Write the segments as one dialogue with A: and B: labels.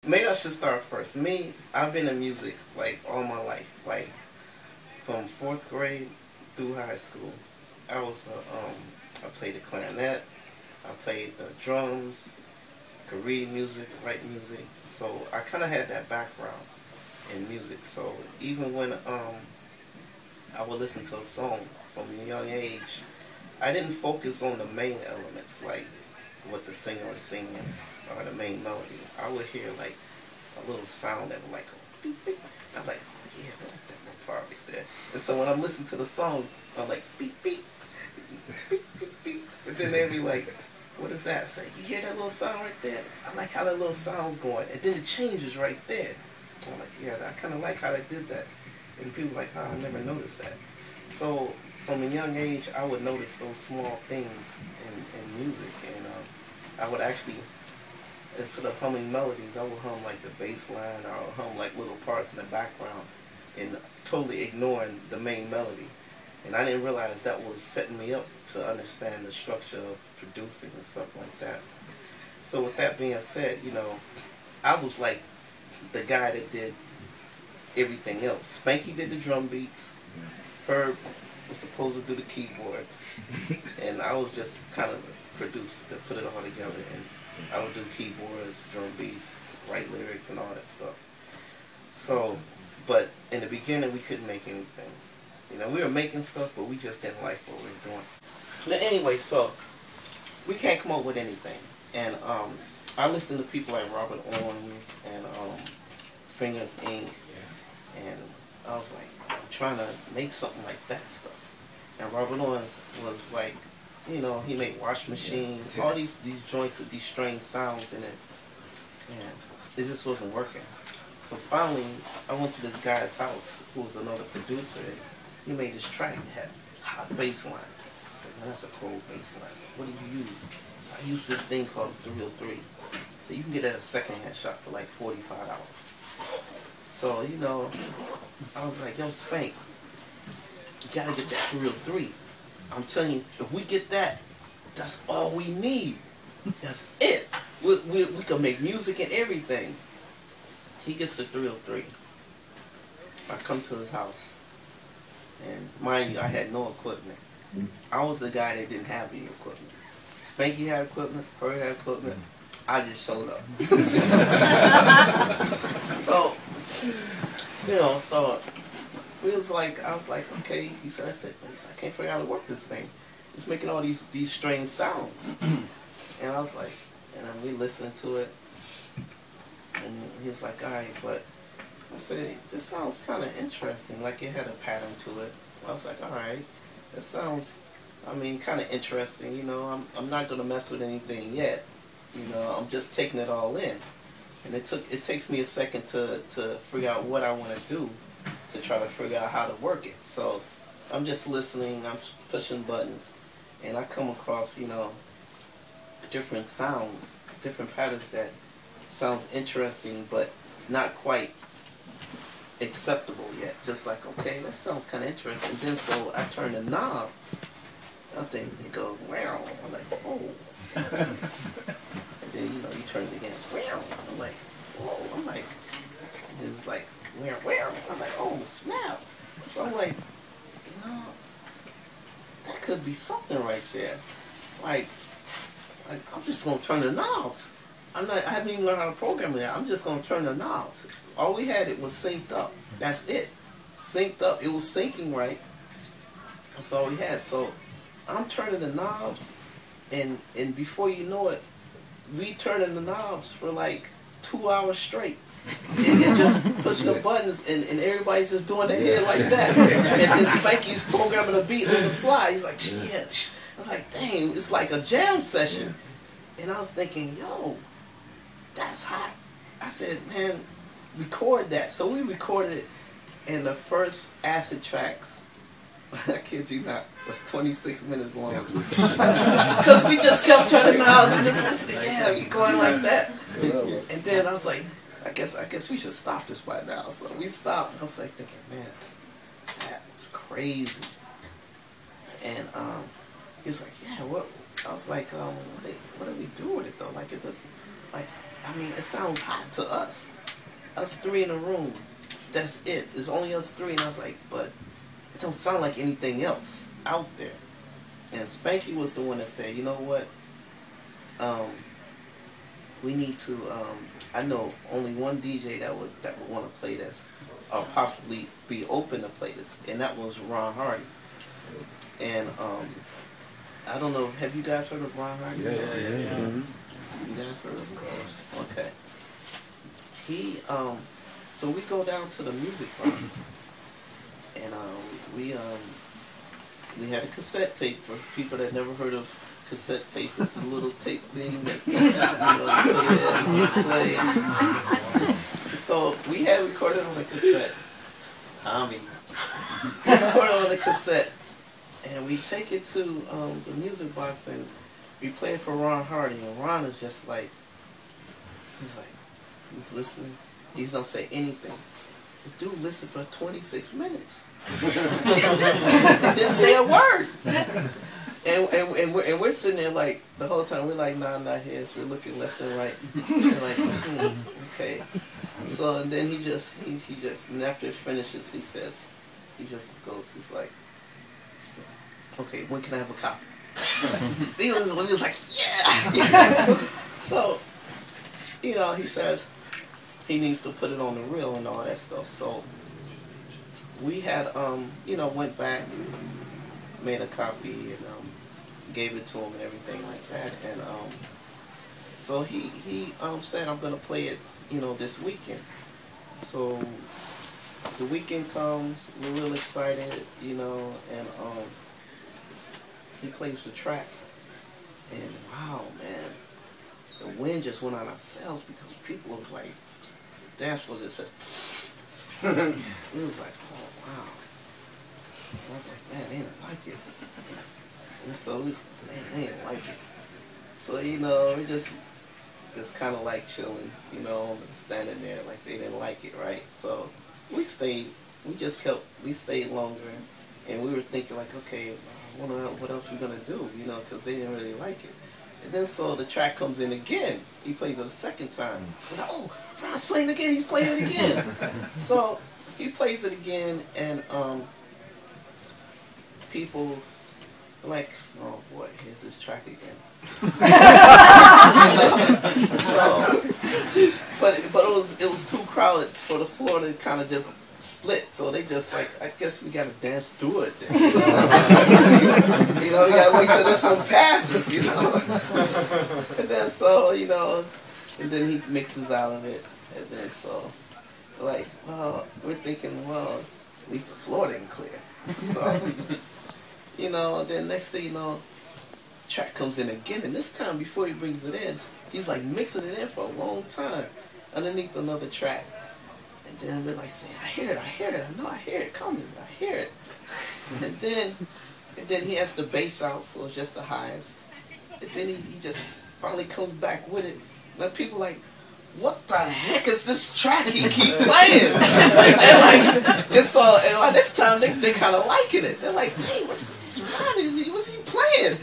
A: Maybe I should start first. Me, I've been in music like all my life, like from fourth grade through high school. I was I played the clarinet, I played the drums, could read music, write music. So I kind of had that background in music. So even when I would listen to a song from a young age, I didn't focus on the main elements like what the singer was singing or the main melody. I would hear like a little sound that would like go beep beep. I'm like, oh, yeah, I like that little part right there. And so when I'm listening to the song, I'm like beep beep beep beep beep. And then they'd be like, what is that? I say, you hear that little sound right there? I like how that little sound's going. And then it changes right there. I'm like, yeah, I kind of like how they did that. And people are like, oh, I never noticed that. So from a young age, I would notice those small things in music. And I would actually, instead of humming melodies, I would hum like the bass line, or I would hum like little parts in the background and totally ignoring the main melody. And I didn't realize that was setting me up to understand the structure of producing and stuff like that. So with that being said, you know, I was like the guy that did everything else. Spanky did the drum beats. Herb was supposed to do the keyboards. And I was just kind of a producer to put it all together. And I would do keyboards, drum beats, write lyrics and all that stuff. So, but in the beginning we couldn't make anything. You know, we were making stuff, but we just didn't like what we were doing. But anyway, so we can't come up with anything. And I listened to people like Robert Owens and Fingers Inc. And I was like, I'm trying to make something like that stuff. And Robert Owens was like, you know, he made Wash Machine, all these joints with these strange sounds in it. And it just wasn't working. So finally, I went to this guy's house, who was another producer. And he made this track that had hot bass line. I said, man, that's a cool bass line. I said, what do you use? So I used this thing called 303. So you can get it at a secondhand shop for like $45. So, you know, I was like, yo, Spank, you gotta get that 303. I'm telling you, if we get that, that's all we need. That's it. We can make music and everything. He gets the 303. I come to his house. And mind you, I had no equipment. I was the guy that didn't have any equipment. Spanky had equipment, Perry had equipment. I just showed up. So, you know, so we was like, I was like, okay. He said, I can't figure out how to work this thing. It's making all these strange sounds. And I was like, and then we listened to it. And he was like, all right, but I said, this sounds kind of interesting, like it had a pattern to it. I was like, all right, that sounds, I mean, kind of interesting, you know. I'm not going to mess with anything yet. You know, I'm just taking it all in. And it takes me a second to figure out what I want to do, to try to figure out how to work it. So I'm just listening, I'm pushing buttons, and I come across, you know, different sounds, different patterns that sounds interesting, but not quite acceptable yet. Just like, okay, that sounds kind of interesting. Then so I turn the knob, I think it goes, wow. I'm like, oh. And then, you know, you turn it again, wow. I'm like, whoa. I'm like, it's like, wow. I'm like, oh, snap. So I'm like, you know, that could be something right there. Like I'm just gonna turn the knobs. I haven't even learned how to program it. I'm just gonna turn the knobs. All we had, it was synced up. That's it. Synced up. It was syncing right. That's all we had. So I'm turning the knobs, and before you know it, we turning the knobs for like 2 hours straight. And just pushing the buttons, and everybody's just doing their head like that. And then Spanky's programming a beat on the fly. He's like, yeah. I was like, dang, it's like a jam session. And I was thinking, yo, that's hot. I said, man, record that. So we recorded it, and the first acid tracks, I kid you not, was 26 minutes long. Because we just kept turning the house and just listening, yeah, we going like that. And then I was like, I guess we should stop this by now. So we stopped, and I was like thinking, man, that was crazy. And he's like, yeah, what? I was like, what do we do with it though? Like, it just, like, I I mean, it sounds hot to us. Us three in a room. That's it. It's only us three. And I was like, but it don't sound like anything else out there. And Spanky was the one that said, you know what? We need to. I know only one DJ that would want to play this, or possibly be open to play this, and that was Ron Hardy. And I don't know. Have you guys heard of Ron Hardy?
B: Yeah.
A: You guys heard of him? Okay. He. So we go down to the music box, and we had a cassette tape for people that never heard of cassette tape. It's a little tape thing that you play. So we had recorded on a cassette. Tommy. We recorded on a cassette, and we take it to the music box, and we play it for Ron Hardy. And Ron is just like, he's listening. He's not say anything. The dude listened for 26 minutes. Didn't say a word. And we're sitting there like the whole time. We're like nodding our heads. We're looking left and right. We're like, okay. So and then he just and after it finishes, he just goes. He's like, okay, when can I have a copy? he was like, yeah. So he says he needs to put it on the reel and all that stuff. So we had went back, made a copy, and gave it to him and everything like that. And so he said, I'm gonna play it this weekend. So the weekend comes, we're real excited, and he plays the track, and wow, man, the wind just went on ourselves because people was like, dance was just it was like, oh wow. And I was like, man, they didn't like it. And so they didn't like it. So we just kind of like chilling, standing there like they didn't like it, right? So we stayed longer, and we were thinking like, okay, I wonder what else we're gonna do, because they didn't really like it. And then so the track comes in again. He plays it a second time. We're like, oh, Ron's playing it again. He's playing it again. So he plays it again, and people are like, oh boy, here's this track again. So, but it was too crowded for the floor to kind of just split. So they just like, I guess we gotta dance through it then. We gotta wait till this one passes, And then so, and then he mixes out of it. And then so, like, well, we're thinking, well, at least the floor didn't clear. So, then next thing you know, track comes in again. And this time, before he brings it in, he's like mixing it in for a long time underneath another track. And then we're like saying, I hear it, I know I hear it coming, I hear it. And then he has the bass out, so it's just the highs. And then he just finally comes back with it. And people like, what the heck is this track he keep playing? and so by this time they kind of liking it. They're like, dang, what's he playing?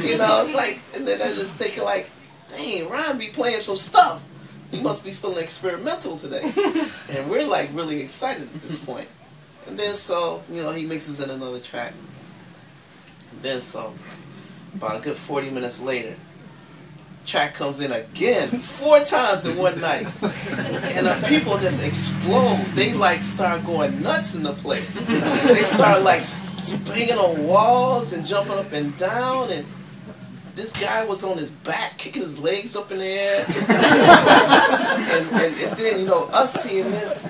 A: It's like, and then they're just thinking like, dang, Ron be playing some stuff. He must be feeling experimental today. And we're like really excited at this point. And then so, he mixes in another track. And then so, about a good 40 minutes later, track comes in again, 4 times in one night. And people just explode. They like start going nuts in the place. They start like swinging on walls and jumping up and down, and this guy was on his back, kicking his legs up in the air. and then, us seeing this,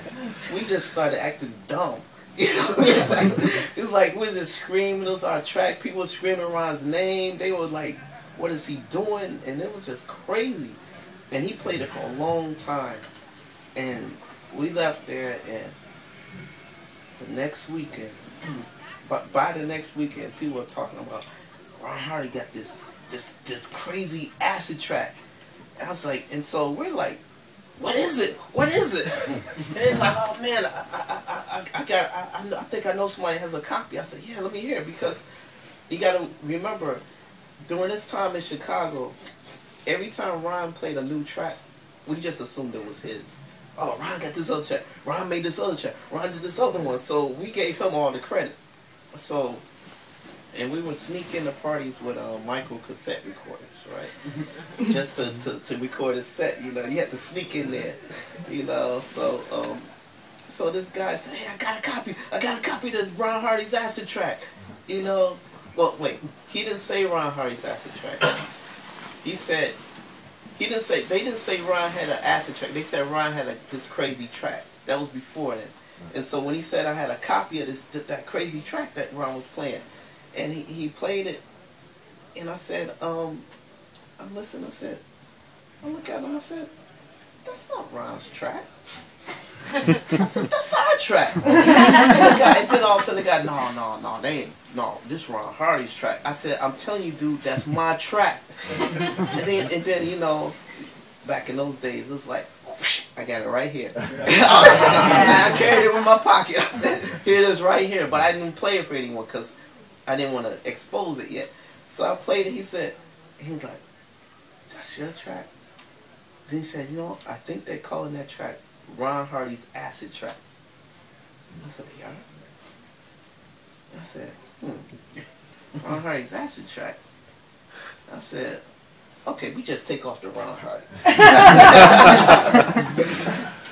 A: we just started acting dumb. It's like we were just screaming. It was our track. People were screaming Ron's name. They were like, what is he doing? And it was just crazy. And he played it for a long time. And we left there, and the next weekend, by the next weekend, people were talking about, Ron Hardy got this crazy acid track. And I was like, and so we're like, what is it? What is it? And it's like, oh man, I think I know somebody has a copy. I said, yeah, let me hear it, because you got to remember, during this time in Chicago, every time Ron played a new track, we just assumed it was his. Oh, Ron got this other track. Ron made this other track. Ron did this other one. So we gave him all the credit. So, and we would sneak into parties with micro cassette recorders, right? Just to record a set, you know. You had to sneak in there, you know. So this guy said, hey, I got a copy of the Ron Hardy's acid track, you know. Well, wait, he didn't say Ron Hardy's acid track. They didn't say Ron had an acid track. They said Ron had this crazy track. That was before then. And so when he said I had a copy of that crazy track that Ron was playing, and he played it, and I said, I listened, I look at him, I said, that's not Ron's track. I said, that's our track. And then all of a sudden the guy, no, this Ron Hardy's track. I said, I'm telling you, dude, that's my track. and then you know, back in those days, it's like, whoosh, I got it right here. I carried it in my pocket. I said, here it is right here. But I didn't play it for anyone because I didn't want to expose it yet. So I played it. He was like, that's your track? Then he said, you know, I think they're calling that track Ron Hardy's acid track. I said, they are? I said, Ron Hardy's acid track. I said, okay, we just take off the Ron Hardy.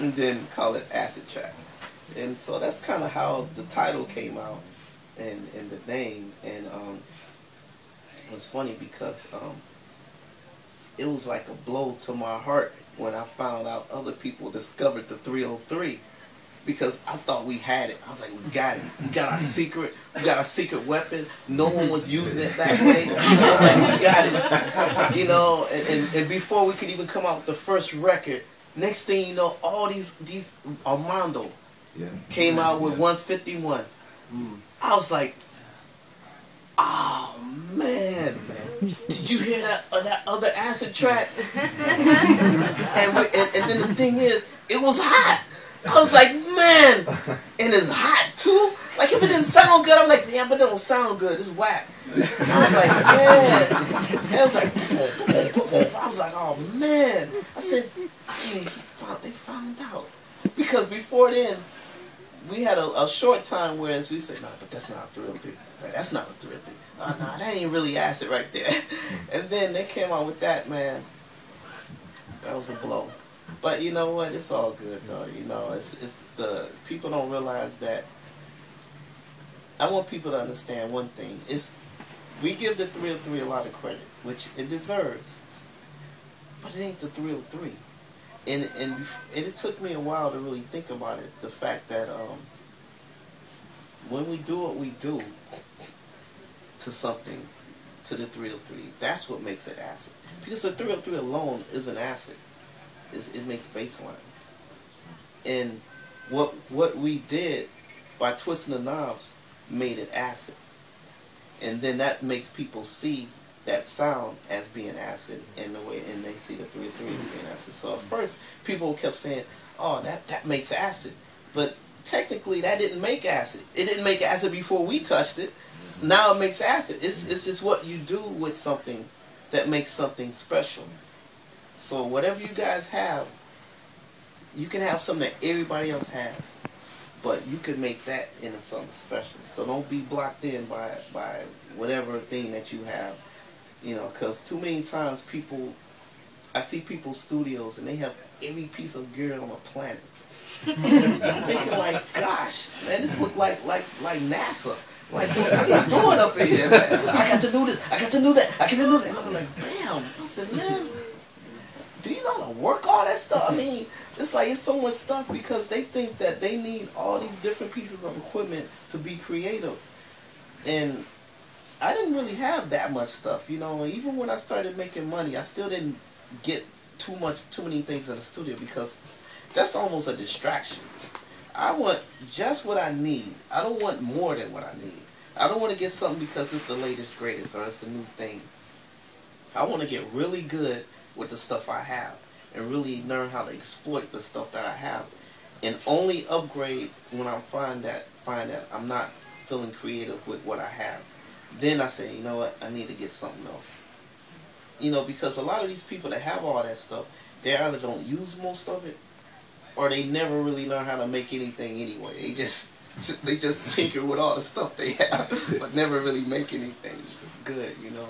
A: And then call it acid track. And so that's kind of how the title came out and the name. And it was funny because it was like a blow to my heart when I found out other people discovered the 303, because I thought we had it. I was like, we got it. We got our secret weapon. No one was using it that way. I was like, we got it. You know, and before we could even come out with the first record, next thing you know, all these Armando came out with 151. I was like, oh man, did you hear that other acid track? and then the thing is, it was hot. I was like, man, and it's hot too. Like if it didn't sound good, I'm like, yeah, but it don't sound good. It's whack. I was like, man. And I was like, I was like, oh man. I said, dang, they found out. Because before then, we had a short time where we said, no, but that's not a 303. That's not a 303. Oh, no, that ain't really acid right there. And then they came out with that, man. That was a blow. But you know what? It's all good though. You know, it's the people don't realize that. I want people to understand one thing. We give the 303 a lot of credit, which it deserves. But it ain't the 303. And it took me a while to really think about it. The fact that when we do what we do to something, to the 303, that's what makes it acid. Because the 303 alone isn't acid. It makes bass lines. And what we did by twisting the knobs made it acid. And then that makes people see that sound as being acid in the way, and they see the 303 as being acid. So at first, people kept saying, oh, that makes acid. But technically, that didn't make acid. It didn't make acid before we touched it. Now it makes acid. It's just what you do with something that makes something special. So whatever you guys have, you can have something that everybody else has, but you can make that into something special. So don't be blocked in by whatever thing that you have, you know, because too many times I see people's studios and they have every piece of gear on the planet. I'm thinking like, gosh, man, this look like NASA. Like, what are you doing up in here, man? I got to do this, I got to do that, I got to do that. And I'm like, bam. I said, man, do you know how to work all that stuff? I mean, it's like it's so much stuff because they think that they need all these different pieces of equipment to be creative. And I didn't really have that much stuff, you know. Even when I started making money, I still didn't get too many things in the studio because that's almost a distraction. I want just what I need. I don't want more than what I need. I don't want to get something because it's the latest, greatest, or it's a new thing. I want to get really good with the stuff I have and really learn how to exploit the stuff that I have, and only upgrade when I find that I'm not feeling creative with what I have. Then I say, you know what, I need to get something else. You know, because a lot of these people that have all that stuff, they either don't use most of it, or they never really learn how to make anything anyway. They just tinker with all the stuff they have, but never really make anything good, you know.